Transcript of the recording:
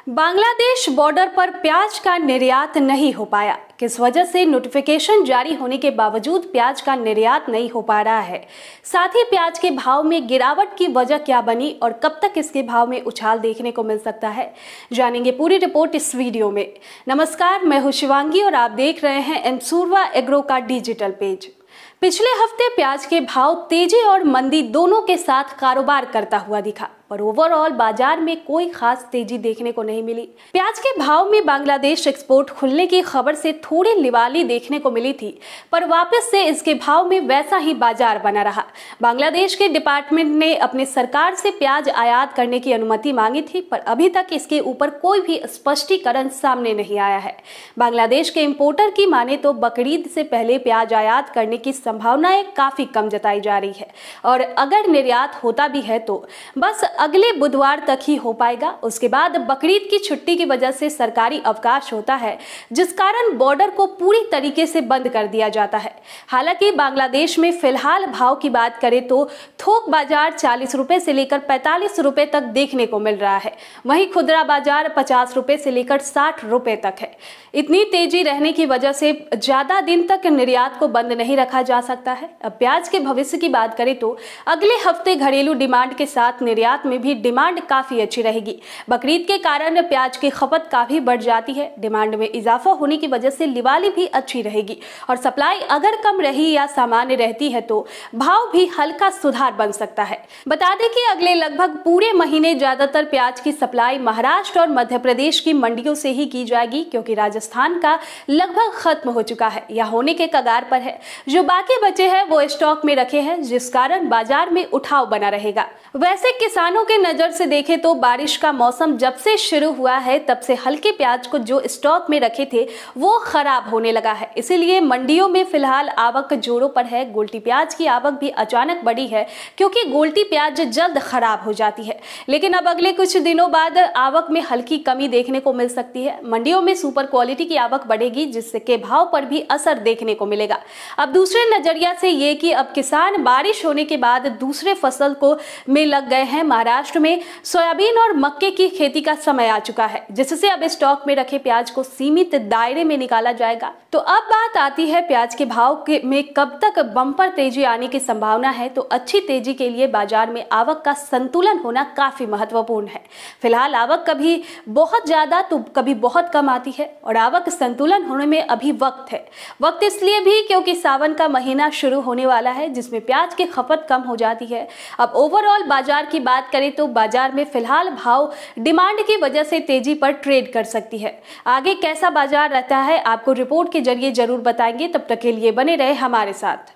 Bangladesh border पर प्याज का निर्यात नहीं हो पाया। किस वजह से? नोटिफिकेशन जारी होने के बावजूद प्याज का निर्यात नहीं हो पा रहा है। साथ ही प्याज के भाव में गिरावट की वजह क्या बनी और कब तक इसके भाव में उछाल देखने को मिल सकता है, जानेंगे पूरी रिपोर्ट इस वीडियो में। नमस्कार, मैं हूं शिवांगी और आप देख रहे हैं एमसूरवा एग्रो का डिजिटल पेज। पिछले हफ्ते प्याज के भाव तेजी और मंदी दोनों के साथ कारोबार करता हुआ दिखा, पर ओवरऑल बाजार में कोई खास तेजी देखने को नहीं मिली। प्याज के भाव में बांग्लादेश एक्सपोर्ट खुलने की खबर से थोड़ी लिवाली देखने को मिली थी, पर वापस से इसके भाव में वैसा ही बाजार बना रहा। बांग्लादेश के डिपार्टमेंट ने अपने सरकार से प्याज आयात करने की अनुमति मांगी थी, पर अभी तक इसके ऊपर कोई भी स्पष्टीकरण सामने नहीं आया है। बांग्लादेश के इंपोर्टर की माने तो बकरीद से पहले प्याज आयात करने की संभावनाएं काफी कम जताई जा रही है, और अगर निर्यात होता भी है तो बस अगले बुधवार तक ही हो पाएगा। उसके बाद बकरीद की छुट्टी की वजह से सरकारी अवकाश होता है, जिस कारण बॉर्डर को पूरी तरीके से बंद कर दिया जाता है। हालांकि बांग्लादेश में फिलहाल भाव की बात करें तो थोक बाजार 40 रुपए से लेकर 45 रुपए तक देखने को मिल रहा है, वहीं खुदरा बाजार 50 रुपए से लेकर 60 रुपए तक है। इतनी तेजी रहने की वजह से ज्यादा दिन तक निर्यात को बंद नहीं रखा जा सकता है। अब प्याज के भविष्य की बात करें तो अगले हफ्ते घरेलू डिमांड के साथ निर्यात में भी डिमांड काफी अच्छी रहेगी। बकरीद के कारण प्याज की खपत काफी बढ़ जाती है। डिमांड में इजाफा होने की वजह से लिवाली भी अच्छी रहेगी, और सप्लाई अगर कम रही या सामान्य रहती है तो भाव भी हल्का सुधार बन सकता है। बता दें कि अगले लगभग पूरे महीने ज्यादातर प्याज की सप्लाई महाराष्ट्र और मध्य प्रदेश की मंडियों से ही की जाएगी, क्योंकि राजस्थान का लगभग खत्म हो चुका है या होने के कगार पर है। जो बाकी बचे हैं वो स्टॉक में रखे हैं, जिस कारण बाजार में उठाव बना रहेगा। वैसे किसानों के नजर से देखें तो बारिश का मौसम जब से शुरू हुआ है तब से हल्के प्याज को जो स्टॉक में रखे थे वो खराब होने लगा है। इसीलिए मंडियों में फिलहाल आवक जोरों पर है। गोल्टी प्याज की आवक भी अचानक बढ़ी है, क्योंकि गोल्टी प्याज जल्द खराब हो जाती है। लेकिन अब अगले कुछ दिनों बाद आवक में हल्की कमी देखने को मिल सकती है। मंडियों में सुपर क्वालिटी की आवक बढ़ेगी, जिसके भाव पर भी असर देखने को मिलेगा। अब दूसरे नजरिया से ये कि अब किसान बारिश होने के बाद दूसरे फसल को में लग गए हैं। महाराष्ट्र में सोयाबीन और मक्के की खेती का समय आ चुका है, जिससे अब स्टॉक में रखे प्याज को सीमित दायरे में निकाला जाएगा। तो अब बात आती है प्याज के भाव में कब तक बम्पर तेजी आने की संभावना है। तो अच्छी तेजी के लिए बाजार में आवक का संतुलन होना काफी महत्वपूर्ण है। फिलहाल आवक कभी बहुत ज्यादा तो कभी बहुत कम आती है, और आवक संतुलन होने में अभी वक्त है। वक्त इसलिए भी क्योंकि सावन का महीना शुरू होने वाला है, जिसमें प्याज की खपत कम हो जाती है। अब ओवरऑल बाजार की बात करें तो बाजार में फिलहाल भाव डिमांड की वजह से तेजी पर ट्रेड कर सकती है। आगे कैसा बाजार रहता है आपको रिपोर्ट के जरिए जरूर बताएंगे। तब तक के लिए बने रहे हमारे साथ।